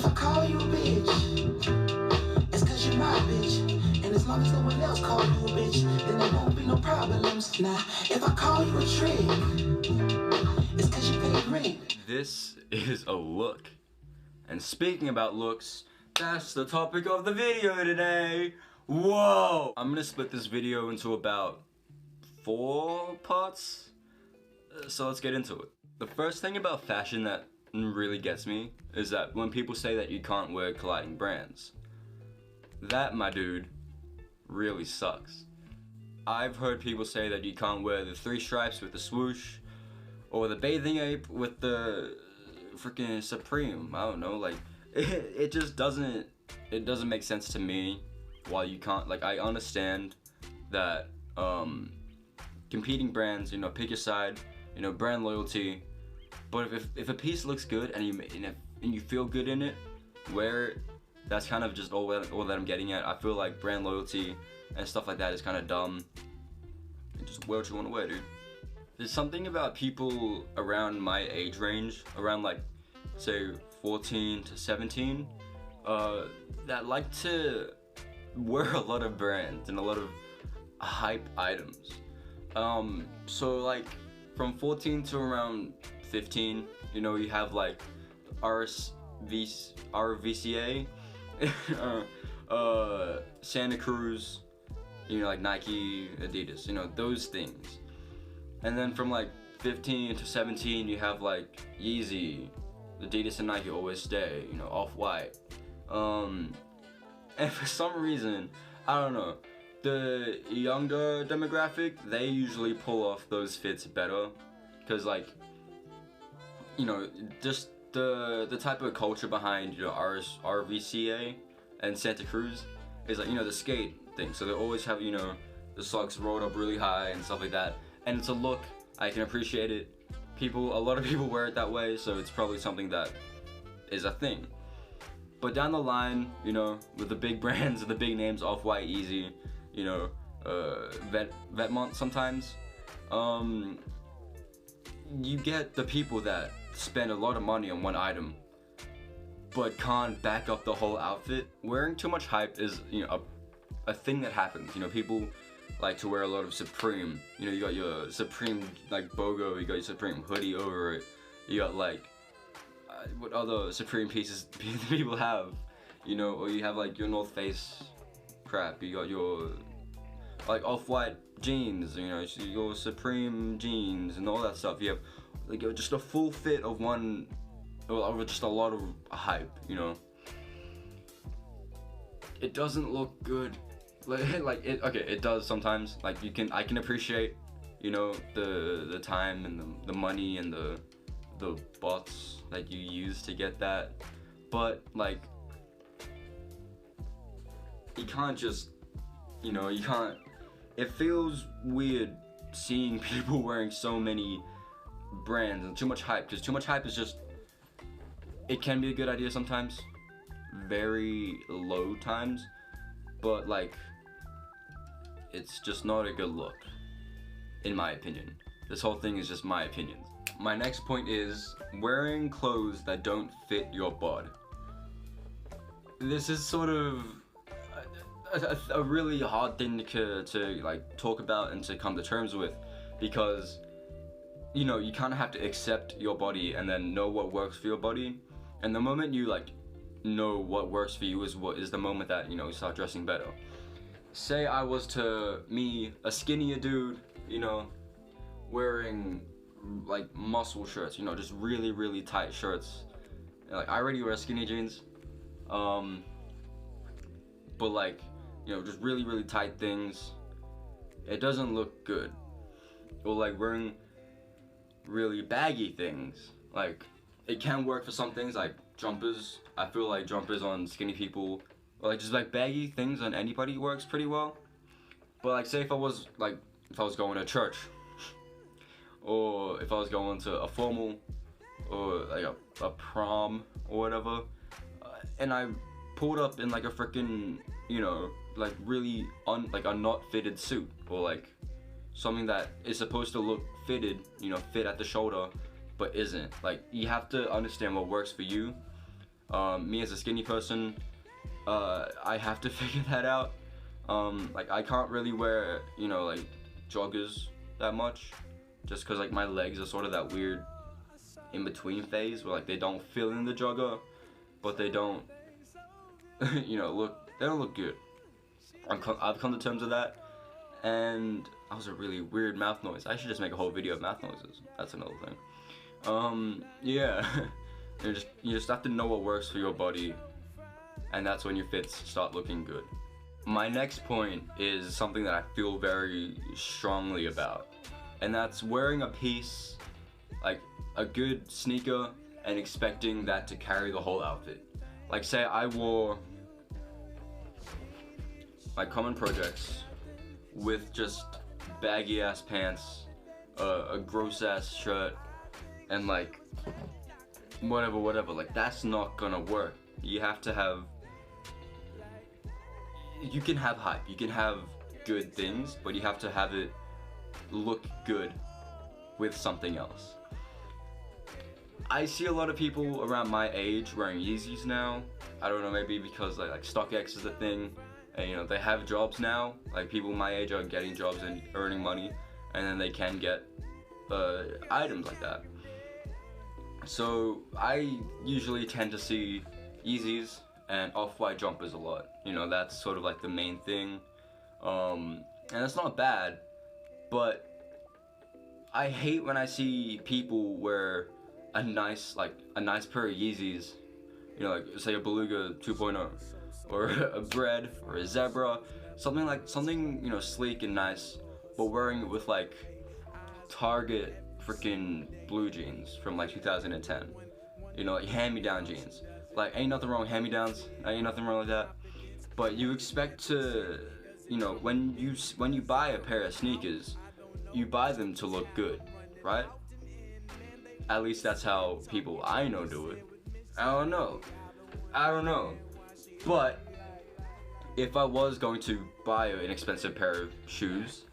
If I call you a bitch, it's cause you're my bitch. And as long as no one else call you a bitch, then there won't be no problems. Now, if I call you a trick, it's cause you paid rent. This is a look. And speaking about looks, that's the topic of the video today. Whoa! I'm gonna split this video into about 4 parts. So let's get into it. The first thing about fashion that really gets me is that when people say that you can't wear colliding brands. That, my dude, really sucks. I've heard people say that you can't wear the 3 stripes with the swoosh, or the bathing ape with the freaking Supreme. I don't know, like, it just doesn't make sense to me why you can't. Like, I understand that competing brands, you know, pick your side, you know, brand loyalty, but if a piece looks good and you feel good in it, wear it. That's kind of just all that I'm getting at. I feel like brand loyalty and stuff like that is kind of dumb. Just wear what you want to wear, dude. There's something about people around my age range, around like, say, 14 to 17, that like to wear a lot of brands and a lot of hype items. So like, from 14 to around 15, you know, you have like RVCA, Santa Cruz, you know, like Nike, Adidas, you know, those things. And then from like 15 to 17, you have like Yeezy, Adidas and Nike always stay, you know, Off-White. And for some reason, I don't know, the younger demographic, they usually pull off those fits better, because like, you know, just the type of culture behind, you know, RVCA and Santa Cruz is like, you know, the skate thing. So they always have, you know, the socks rolled up really high and stuff like that. And it's a look, I can appreciate it. A lot of people wear it that way, so it's probably something that is a thing. But down the line, you know, with the big brands and the big names, Off-White, Easy, you know, Vetmont sometimes, you get the people that spend a lot of money on one item but can't back up the whole outfit. Wearing too much hype is, you know, a thing that happens. You know, people like to wear a lot of Supreme. You know, you got your Supreme like BOGO, you got your Supreme hoodie over it, you got like what other Supreme pieces people have, you know, or you have like your North Face crap, you got your like Off-White jeans, you know, your Supreme jeans and all that stuff. You have like just a full fit of one, or just a lot of hype, you know. It doesn't look good. Like it, okay, it does sometimes. Like I can appreciate, you know, the time and the money and the bots that you use to get that, but like, you can't just, you know, you can't. It feels weird seeing people wearing so many brands and too much hype, because too much hype is just, it can be a good idea sometimes, very low times, but like, it's just not a good look, in my opinion. This whole thing is just my opinion. My next point is wearing clothes that don't fit your bod. This is sort of a really hard thing to like talk about and to come to terms with, because, you know, you kind of have to accept your body and then know what works for your body. And the moment you like know what works for you is the moment that, you know, you start dressing better. Say I was me, a skinnier dude, you know, wearing like muscle shirts, you know, just really, really tight shirts. And, like, I already wear skinny jeans, but like, you know, just really, really tight things. It doesn't look good. Or like wearing really baggy things. Like, it can work for some things, like jumpers. I feel like jumpers on skinny people, or like just like baggy things on anybody works pretty well. But like, say if I was going to church, or if I was going to a formal, or like a prom or whatever, and I pulled up in like a freaking, you know, like really like a not fitted suit, or like something that is supposed to look fitted, you know, fit at the shoulder, but isn't. Like, you have to understand what works for you. Me as a skinny person, I have to figure that out. Like I can't really wear, you know, like joggers that much, just cause like my legs are sort of that weird in between phase where like they don't fill in the jogger, but they don't, you know, they don't look good. I've come to terms with that, and that was a really weird mouth noise. I should just make a whole video of mouth noises. That's another thing. Yeah, you just have to know what works for your body, and that's when your fits start looking good. My next point is something that I feel very strongly about, and that's wearing a piece, like a good sneaker, and expecting that to carry the whole outfit. Like say I wore my common projects with just baggy ass pants, a gross ass shirt, and like whatever, like that's not gonna work. You have to have, you can have hype, you can have good things, but you have to have it look good with something else. I see a lot of people around my age wearing Yeezys now. I don't know, maybe because like StockX is a thing, and you know they have jobs now. Like people my age are getting jobs and earning money, and then they can get items like that. So I usually tend to see Yeezys and off-white jumpers a lot. You know, that's sort of like the main thing, and it's not bad, but I hate when I see people wear a nice pair of Yeezys, you know, like say a Beluga 2.0 or a Bread or a Zebra, something you know, sleek and nice, but wearing it with like Target freaking blue jeans from like 2010, you know, like hand-me-down jeans. Like ain't nothing wrong with hand-me-downs, ain't nothing wrong with that, but you expect to, you know, when you buy a pair of sneakers, you buy them to look good, right? At least that's how people I know do it. I don't know. But if I was going to buy an expensive pair of shoes,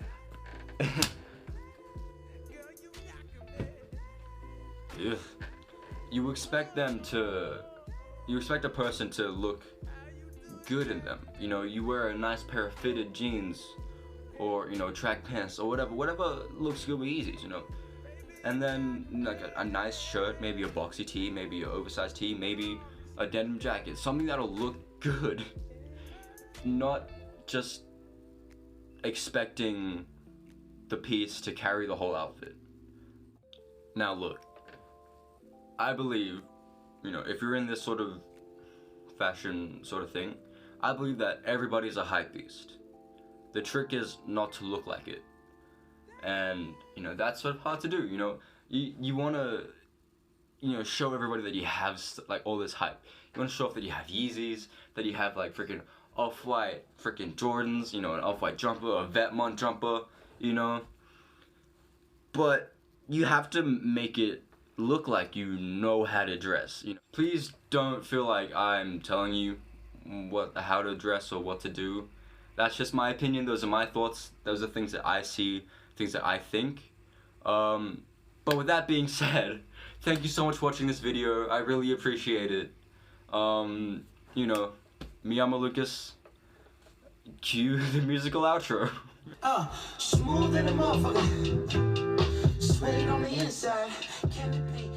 you expect a person to look good in them. You know, you wear a nice pair of fitted jeans, or you know, track pants, or whatever looks good with Yeezys, you know. And then like a nice shirt, maybe a boxy tee, maybe an oversized tee, maybe a denim jacket, something that'll look good. Not just expecting the piece to carry the whole outfit. Now look, I believe, you know, if you're in this sort of fashion sort of thing, I believe that everybody's a hype beast. The trick is not to look like it. And, you know, that's sort of hard to do, you know. You want to, you know, show everybody that you have, like, all this hype. You want to show off that you have Yeezys, that you have, like, freaking off-white freaking Jordans, you know, an off-white jumper, a Vetmont jumper, you know. But you have to make it look like you know how to dress, you know. Please don't feel like I'm telling you how to dress or what to do. That's just my opinion. Those are my thoughts. Those are things that I see, things that I think. But with that being said, thank you so much for watching this video. I really appreciate it. You know, me llamo Lucas. Cue the musical outro. Smooth in the motherfucker. Sweat it on the inside. Can't be